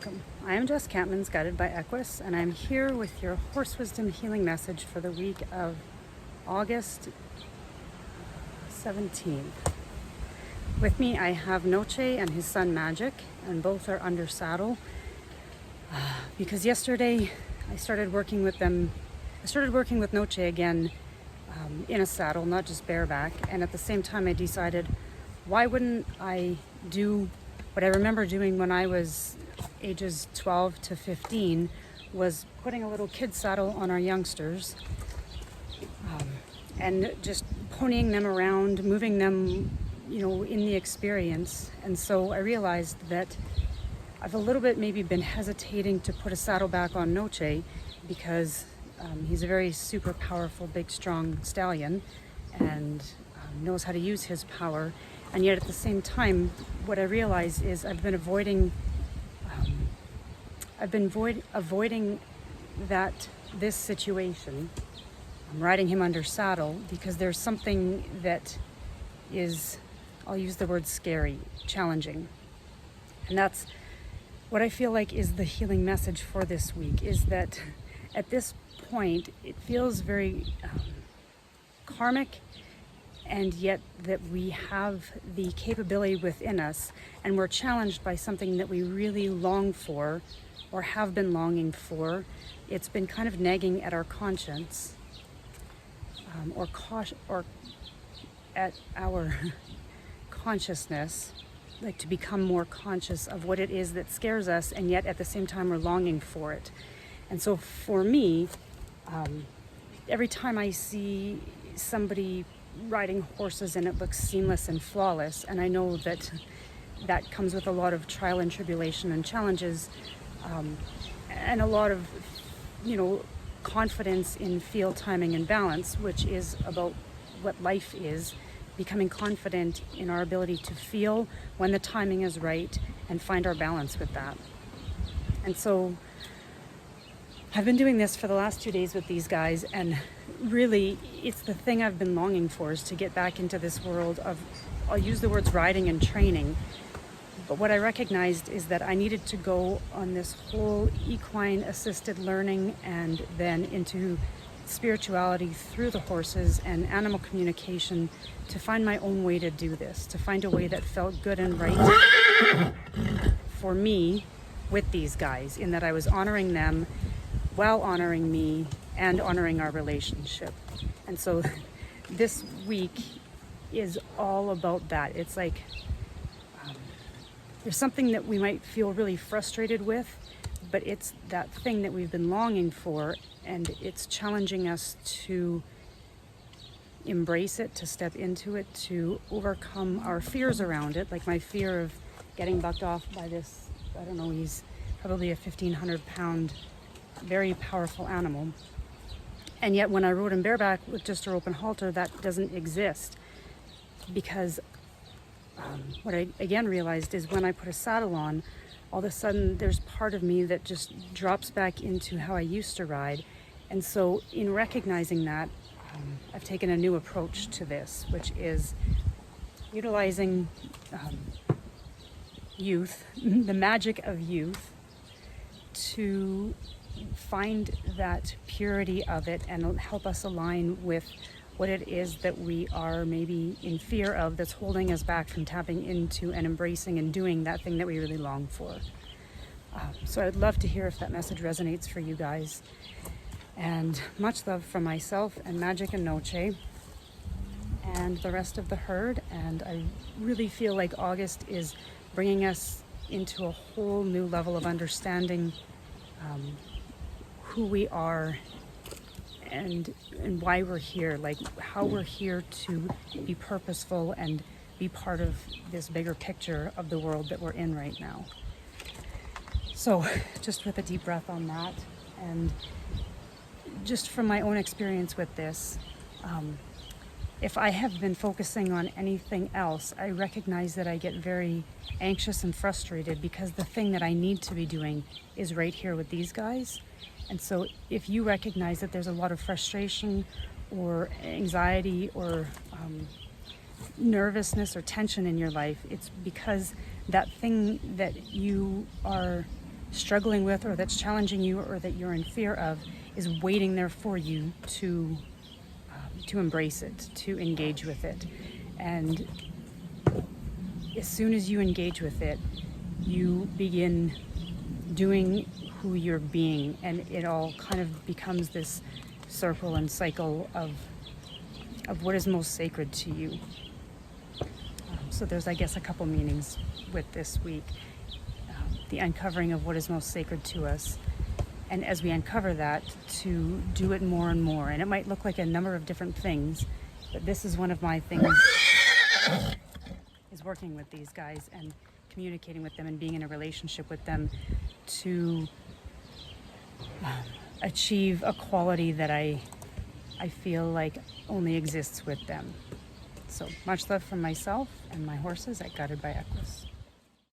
Welcome. I am Jess Campmans, guided by Equus, and I'm here with your Horse Wisdom healing message for the week of August 17th. With me, I have Noche and his son Magic, and both are under saddle because yesterday I started working with them. I started working with Noche again in a saddle, not just bareback, and at the same time I decided, why wouldn't I do what I remember doing when I was ages 12 to 15, was putting a little kid saddle on our youngsters and just ponying them around, moving them, in the experience. And so I realized that I've a little bit maybe been hesitating to put a saddle back on Noche because he's a very super powerful, big, strong stallion and knows how to use his power. And yet at the same time, what I realize is I've been avoiding this situation. I'm riding him under saddle because there's something that is, I'll use the word scary, challenging. And that's what I feel like is the healing message for this week, is that at this point, it feels very karmic, and yet that we have the capability within us and we're challenged by something that we really long for or have been longing for. It's been kind of nagging at our conscience or at our consciousness, like to become more conscious of what it is that scares us, and yet at the same time we're longing for it. And so for me, every time I see somebody riding horses and it looks seamless and flawless, and I know that that comes with a lot of trial and tribulation and challenges, and a lot of confidence in feel, timing, and balance, which is about what life is, becoming confident in our ability to feel when the timing is right and find our balance with that. And so I've been doing this for the last 2 days with these guys, and really it's the thing I've been longing for, is to get back into this world of, I'll use the words riding and training, but what I recognized is that I needed to go on this whole equine assisted learning and then into spirituality through the horses and animal communication to find my own way to do this, to find a way that felt good and right for me with these guys, in that I was honoring them while honoring me and honoring our relationship. And so this week is all about that. It's like there's something that we might feel really frustrated with, but it's that thing that we've been longing for, and it's challenging us to embrace it, to step into it, to overcome our fears around it, like my fear of getting bucked off by this, I don't know, he's probably a 1,500-pound, very powerful animal. And yet when I rode him bareback with just a rope and halter, that doesn't exist, because what I again realized is when I put a saddle on, all of a sudden there's part of me that just drops back into how I used to ride. And so in recognizing that, I've taken a new approach to this, which is utilizing youth, the magic of youth, to find that purity of it and help us align with what it is that we are maybe in fear of, that's holding us back from tapping into and embracing and doing that thing that we really long for. So I'd love to hear if that message resonates for you guys. And much love from myself and Magic and Noche and the rest of the herd. And I really feel like August is bringing us into a whole new level of understanding who we are and why we're here, like how we're here to be purposeful and be part of this bigger picture of the world that we're in right now. So just with a deep breath on that, and just from my own experience with this, if I have been focusing on anything else, I recognize that I get very anxious and frustrated because the thing that I need to be doing is right here with these guys. And so if you recognize that there's a lot of frustration or anxiety or nervousness or tension in your life, it's because that thing that you are struggling with, or that's challenging you, or that you're in fear of, is waiting there for you to embrace it, to engage with it. And as soon as you engage with it, you begin doing who you're being, and it all kind of becomes this circle and cycle of what is most sacred to you. So there's, I guess, a couple meanings with this week. The uncovering of what is most sacred to us, and as we uncover that, to do it more and more. And it might look like a number of different things, but this is one of my things, is working with these guys and communicating with them and being in a relationship with them to achieve a quality that I feel like only exists with them. So much love from myself and my horses at Guided by Equus.